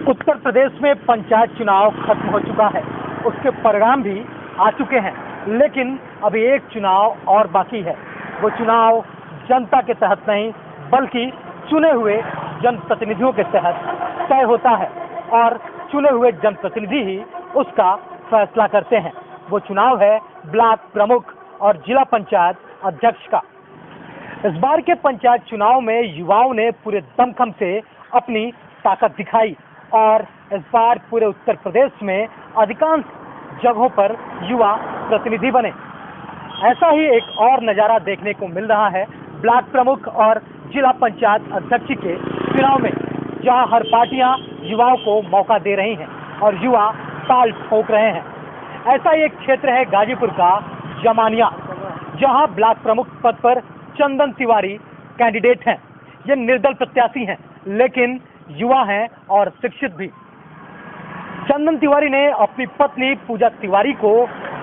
उत्तर प्रदेश में पंचायत चुनाव खत्म हो चुका है, उसके परिणाम भी आ चुके हैं, लेकिन अभी एक चुनाव और बाकी है। वो चुनाव जनता के तहत नहीं बल्कि चुने हुए जनप्रतिनिधियों के तहत तय होता है और चुने हुए जनप्रतिनिधि ही उसका फैसला करते हैं। वो चुनाव है ब्लॉक प्रमुख और जिला पंचायत अध्यक्ष का। इस बार के पंचायत चुनाव में युवाओं ने पूरे दमखम से अपनी ताकत दिखाई और इस बार पूरे उत्तर प्रदेश में अधिकांश जगहों पर युवा प्रतिनिधि बने। ऐसा ही एक और नज़ारा देखने को मिल रहा है ब्लॉक प्रमुख और जिला पंचायत अध्यक्ष के चुनाव में, जहां हर पार्टियां युवाओं को मौका दे रही हैं और युवा ताल ठोक रहे हैं। ऐसा ही एक क्षेत्र है गाजीपुर का जमानिया, जहां ब्लॉक प्रमुख पद पर चंदन तिवारी कैंडिडेट हैं। ये निर्दल प्रत्याशी हैं, लेकिन युवा हैं और शिक्षित भी। चंदन तिवारी ने अपनी पत्नी पूजा तिवारी को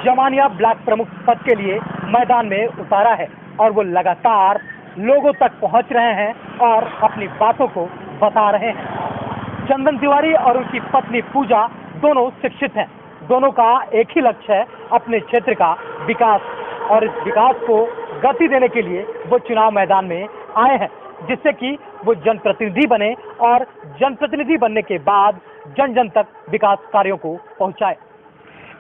जमानिया ब्लॉक प्रमुख पद के लिए मैदान में उतारा है और वो लगातार लोगों तक पहुंच रहे हैं और अपनी बातों को बता रहे हैं। चंदन तिवारी और उनकी पत्नी पूजा दोनों शिक्षित हैं। दोनों का एक ही लक्ष्य है, अपने क्षेत्र का विकास, और इस विकास को गति देने के लिए वो चुनाव मैदान में आए हैं, जिससे कि वो जनप्रतिनिधि बने और जनप्रतिनिधि बनने के बाद जन जन तक विकास कार्यों को पहुंचाए।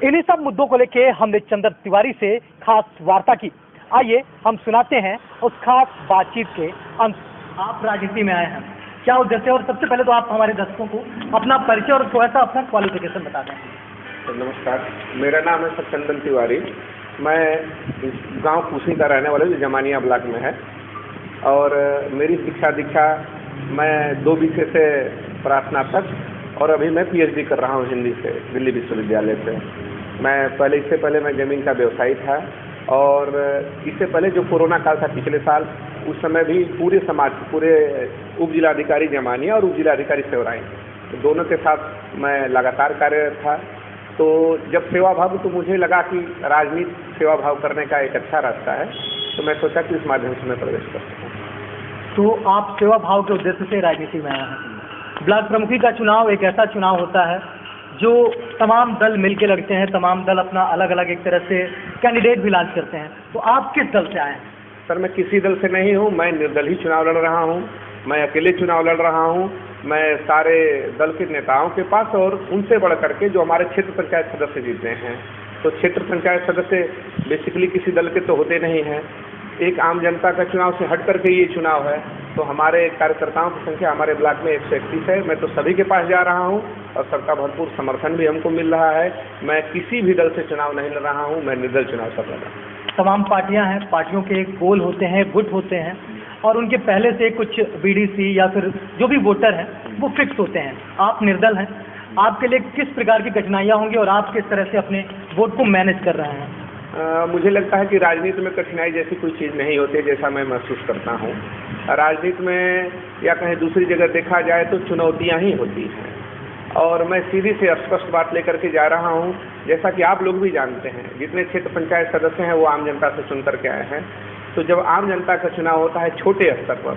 इन्हीं सब मुद्दों को लेकर हमने चंदन तिवारी से खास वार्ता की। आइए हम सुनाते हैं उस खास बातचीत के अंत। आप राजनीति में आए हैं, क्या उद्देश्य? और सबसे पहले तो आप हमारे दर्शकों को अपना परिचय और थोड़ा सा अपना क्वालिफिकेशन बता दें। नमस्कार, मेरा नाम है चंदन तिवारी। मैं गांव कुशी का रहने वाला जो जमानिया ब्लॉक में है, और मेरी शिक्षा दीक्षा मैं 2 विषय से स्नातक और अभी मैं पीएचडी कर रहा हूँ हिंदी से, दिल्ली विश्वविद्यालय से। इससे पहले मैं ज़मीन का व्यवसायी था, और इससे पहले जो कोरोना काल था पिछले साल, उस समय भी पूरे समाज, पूरे उप जिलाधिकारी जमानिया और उप जिलाधिकारी सेवराई, तो दोनों के साथ मैं लगातार कार्यरत था। तो जब सेवा भाव, तो मुझे लगा कि राजनीति सेवा भाव करने का एक अच्छा रास्ता है, तो मैं सोचा कि इस माध्यम से मैं प्रवेश कर सकूँ। तो आप सेवा भाव के उद्देश्य से राजनीति में आए हैं। ब्लॉक प्रमुखी का चुनाव एक ऐसा चुनाव होता है जो तमाम दल मिलके लड़ते हैं, तमाम दल अपना अलग अलग एक तरह से कैंडिडेट भी लॉन्च करते हैं। तो आप किस दल से आए हैं? सर, मैं किसी दल से नहीं हूँ, मैं निर्दल ही चुनाव लड़ रहा हूँ। मैं अकेले चुनाव लड़ रहा हूँ। मैं सारे दल के नेताओं के पास और उनसे बढ़ करके जो हमारे क्षेत्र पंचायत सदस्य जीते हैं, तो क्षेत्र पंचायत सदस्य बेसिकली किसी दल के तो होते नहीं हैं। एक आम जनता का चुनाव से हट करके ये चुनाव है, तो हमारे कार्यकर्ताओं की संख्या हमारे ब्लॉक में 131 है। मैं तो सभी के पास जा रहा हूँ और सबका भरपूर समर्थन भी हमको मिल रहा है। मैं किसी भी दल से चुनाव नहीं लड़ रहा हूँ, मैं निर्दल चुनाव कर रहा हूँ। तमाम पार्टियां हैं, पार्टियों के एक गोल होते हैं, गुट होते हैं, और उनके पहले से कुछ बीडीसी या फिर जो भी वोटर हैं वो फिक्स होते हैं। आप निर्दल हैं, आपके लिए किस प्रकार की कठिनाइयाँ होंगी और आप किस तरह से अपने वोट को मैनेज कर रहे हैं? मुझे लगता है कि राजनीति में कठिनाई जैसी कोई चीज़ नहीं होती, जैसा मैं महसूस करता हूँ। राजनीति में या कहीं दूसरी जगह देखा जाए तो चुनौतियाँ ही होती हैं, और मैं सीधी से स्पष्ट बात लेकर के जा रहा हूँ। जैसा कि आप लोग भी जानते हैं, जितने क्षेत्र पंचायत सदस्य हैं वो आम जनता से चुन करके आए हैं। तो जब आम जनता का चुनाव होता है छोटे स्तर पर,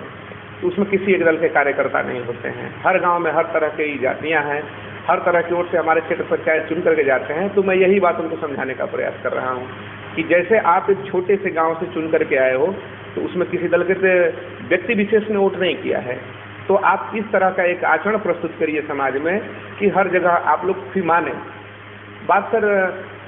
तो उसमें किसी एक दल के कार्यकर्ता नहीं होते हैं। हर गांव में हर तरह की जातियां हैं, हर तरह की ओर से हमारे क्षेत्र पंचायत चुन करके जाते हैं। तो मैं यही बात उनको समझाने का प्रयास कर रहा हूं कि जैसे आप एक छोटे से गांव से चुन करके आए हो, तो उसमें किसी दल के व्यक्ति विशेष ने वोट नहीं किया है, तो आप इस तरह का एक आचरण प्रस्तुत करिए समाज में कि हर जगह आप लोग भी माने। बात सर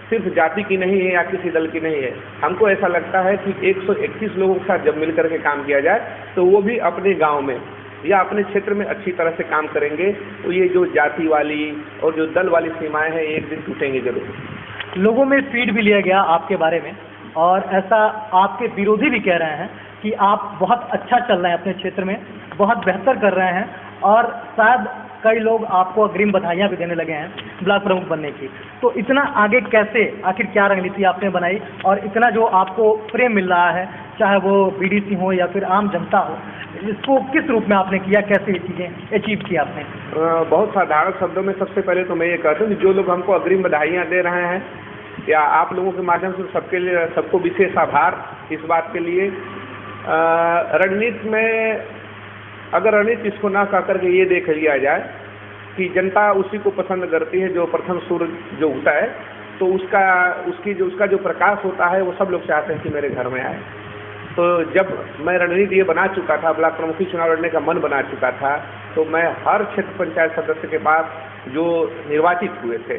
सिर्फ जाति की नहीं है या किसी दल की नहीं है। हमको ऐसा लगता है कि 131 लोगों के साथ जब मिल करके काम किया जाए, तो वो भी अपने गांव में या अपने क्षेत्र में अच्छी तरह से काम करेंगे, तो ये जो जाति वाली और जो दल वाली सीमाएं हैं, एक दिन टूटेंगी जरूर। लोगों में फीड भी लिया गया आपके बारे में, और ऐसा आपके विरोधी भी कह रहे हैं कि आप बहुत अच्छा चल रहे हैं अपने क्षेत्र में, बहुत बेहतर कर रहे हैं, और शायद कई लोग आपको अग्रिम बधाइयाँ भी देने लगे हैं ब्लॉक प्रमुख बनने की। तो इतना आगे कैसे, आखिर क्या रणनीति आपने बनाई, और इतना जो आपको प्रेम मिल रहा है, चाहे वो बीडीसी हो या फिर आम जनता हो, इसको किस रूप में आपने किया, कैसे ये चीज़ें अचीव की आपने? बहुत साधारण शब्दों में सबसे पहले तो मैं ये कहता हूँ कि जो लोग हमको अग्रिम बधाइयाँ दे रहे हैं, या आप लोगों के माध्यम से सबके लिए, सबको विशेष आभार इस बात के लिए। रणनीति में अगर रणनीति इसको ना कह करके ये देख लिया जाए कि जनता उसी को पसंद करती है जो प्रथम सूर्य जो उगता है, तो उसका जो प्रकाश होता है वो सब लोग चाहते हैं कि मेरे घर में आए। तो जब मैं रणनीति ये बना चुका था, ब्लॉक प्रमुखी चुनाव लड़ने का मन बना चुका था, तो मैं हर क्षेत्र पंचायत सदस्य के पास जो निर्वाचित हुए थे,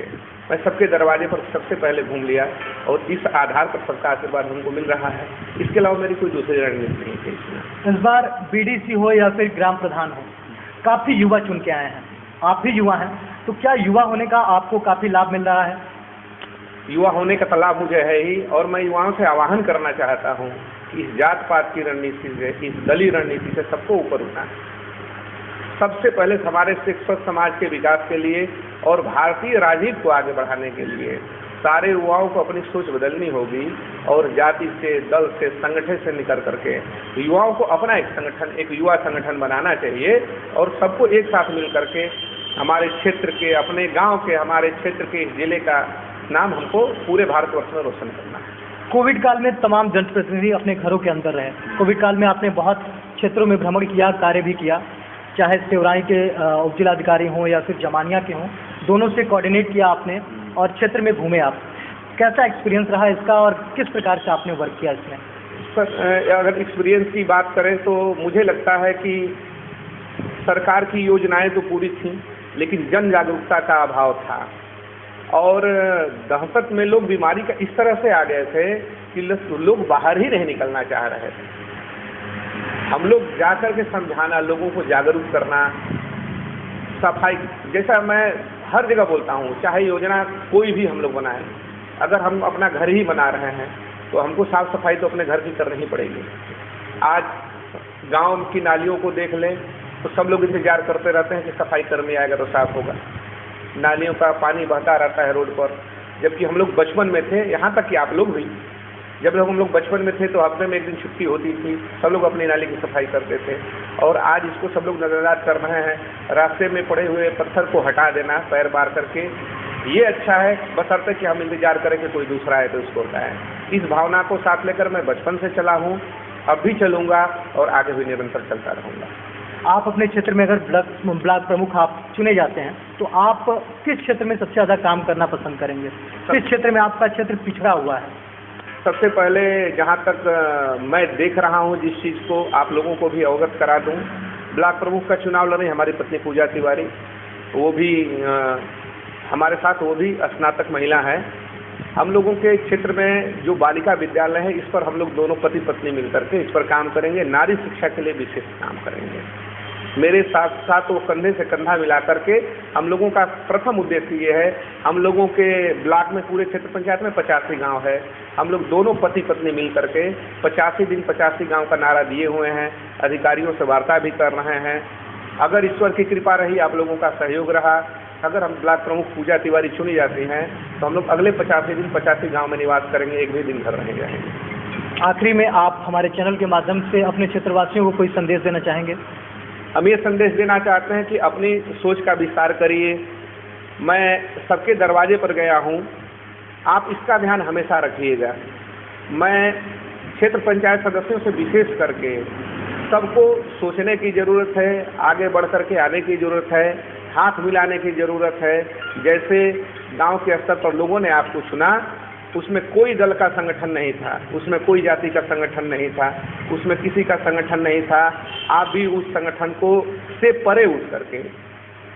मैं सबके दरवाजे पर सबसे पहले घूम लिया और इस आधार पर सबका आशीर्वाद हमको मिल रहा है। इसके अलावा मेरी कोई दूसरी रणनीति नहीं थी इसमें। इस बार बीडीसी हो या फिर ग्राम प्रधान हो, काफ़ी युवा चुन के आए हैं, आप भी युवा हैं, तो क्या युवा होने का आपको काफ़ी लाभ मिल रहा है? युवा होने का लाभ मुझे है ही, और मैं युवाओं से आह्वान करना चाहता हूँ कि इस जात पात की रणनीति से, इस दलीय रणनीति से सबको ऊपर उठना है। सबसे पहले हमारे शिक्षक समाज के विकास के लिए और भारतीय राजनीति को आगे बढ़ाने के लिए सारे युवाओं को अपनी सोच बदलनी होगी और जाति से, दल से, संगठन से निकल करके युवाओं को अपना एक संगठन, एक युवा संगठन बनाना चाहिए और सबको एक साथ मिल करके हमारे क्षेत्र के, अपने गांव के, हमारे क्षेत्र के, जिले का नाम हमको पूरे भारतवर्ष में रोशन करना है। कोविड काल में तमाम जनप्रतिनिधि अपने घरों के अंदर रहे। कोविड काल में आपने बहुत क्षेत्रों में भ्रमण किया, कार्य भी किया, चाहे सेवराई के उप जिलाधिकारी हों या फिर जमानिया के हों, दोनों से कोऑर्डिनेट किया आपने और क्षेत्र में घूमे आप। कैसा एक्सपीरियंस रहा इसका और किस प्रकार से आपने वर्क किया इसमें? अगर एक्सपीरियंस की बात करें तो मुझे लगता है कि सरकार की योजनाएं तो पूरी थी, लेकिन जन जागरूकता का अभाव था और दहशत में लोग बीमारी का इस तरह से आ गए थे कि लोग बाहर ही नहीं निकलना चाह रहे थे। हम लोग जाकर के समझाना, लोगों को जागरूक करना, सफाई, जैसा मैं हर जगह बोलता हूँ, चाहे योजना कोई भी हम लोग बनाएं, अगर हम अपना घर ही बना रहे हैं तो हमको साफ सफाई तो अपने घर की करनी ही पड़ेगी। आज गांव की नालियों को देख लें तो सब लोग इंतजार करते रहते हैं कि सफाई कर्मी आएगा तो साफ होगा। नालियों का पानी बहता रहता है रोड पर, जबकि हम लोग बचपन में थे, यहाँ तक कि आप लोग भी, जब हम लोग बचपन में थे तो हफ्ते में एक दिन छुट्टी होती थी, सब लोग अपनी नाली की सफाई करते थे और आज इसको सब लोग नजरअंदाज कर रहे हैं। रास्ते में पड़े हुए पत्थर को हटा देना पैर बार करके, ये अच्छा है, बशर्ते कि हम इंतजार करें कि कोई दूसरा आए तो इसको हटाएं। इस भावना को साथ लेकर मैं बचपन से चला हूँ, अब भी चलूँगा और आगे भी निरंतर चलता रहूँगा। आप अपने क्षेत्र में अगर ब्लॉक प्रमुख आप चुने जाते हैं तो आप किस क्षेत्र में सबसे ज़्यादा काम करना पसंद करेंगे? किस क्षेत्र में आपका क्षेत्र पिछड़ा हुआ है? सबसे पहले जहाँ तक मैं देख रहा हूँ जिस चीज़ को आप लोगों को भी अवगत करा दूँ, ब्लॉक प्रमुख का चुनाव लड़ रही हमारी पत्नी पूजा तिवारी, वो भी हमारे साथ, वो भी स्नातक महिला है। हम लोगों के क्षेत्र में जो बालिका विद्यालय है, इस पर हम लोग दोनों पति पत्नी मिलकर के इस पर काम करेंगे, नारी शिक्षा के लिए विशेष काम करेंगे। मेरे साथ साथ वो कंधे से कंधा मिला करके हम लोगों का प्रथम उद्देश्य ये है, हम लोगों के ब्लॉक में पूरे क्षेत्र पंचायत में 85 गांव है, हम लोग दोनों पति पत्नी मिल करके 85 दिन 85 गांव का नारा दिए हुए हैं, अधिकारियों से वार्ता भी कर रहे हैं। अगर ईश्वर की कृपा रही, आप लोगों का सहयोग रहा, अगर हम ब्लॉक प्रमुख पूजा तिवारी चुनी जाती हैं तो हम लोग अगले 85 दिन 85 गाँव में निवास करेंगे, एक भी दिन घर रहेंगे। आखिरी में आप हमारे चैनल के माध्यम से अपने क्षेत्रवासियों को कोई संदेश देना चाहेंगे? हम ये संदेश देना चाहते हैं कि अपनी सोच का विस्तार करिए। मैं सबके दरवाजे पर गया हूँ, आप इसका ध्यान हमेशा रखिएगा। मैं क्षेत्र पंचायत सदस्यों से विशेष करके सबको सोचने की ज़रूरत है, आगे बढ़ करके आने की ज़रूरत है, हाथ मिलाने की ज़रूरत है। जैसे गांव के स्तर पर लोगों ने आपको चुना, उसमें कोई दल का संगठन नहीं था, उसमें कोई जाति का संगठन नहीं था, उसमें किसी का संगठन नहीं था। आप भी उस संगठन को से परे उठ करके,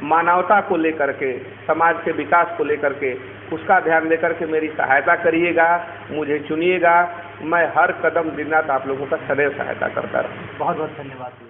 मानवता को लेकर के, समाज के विकास को लेकर के, उसका ध्यान लेकर के मेरी सहायता करिएगा, मुझे चुनिएगा। मैं हर कदम दिन रात आप लोगों का सदैव सहायता करता रहूँ। बहुत बहुत धन्यवाद।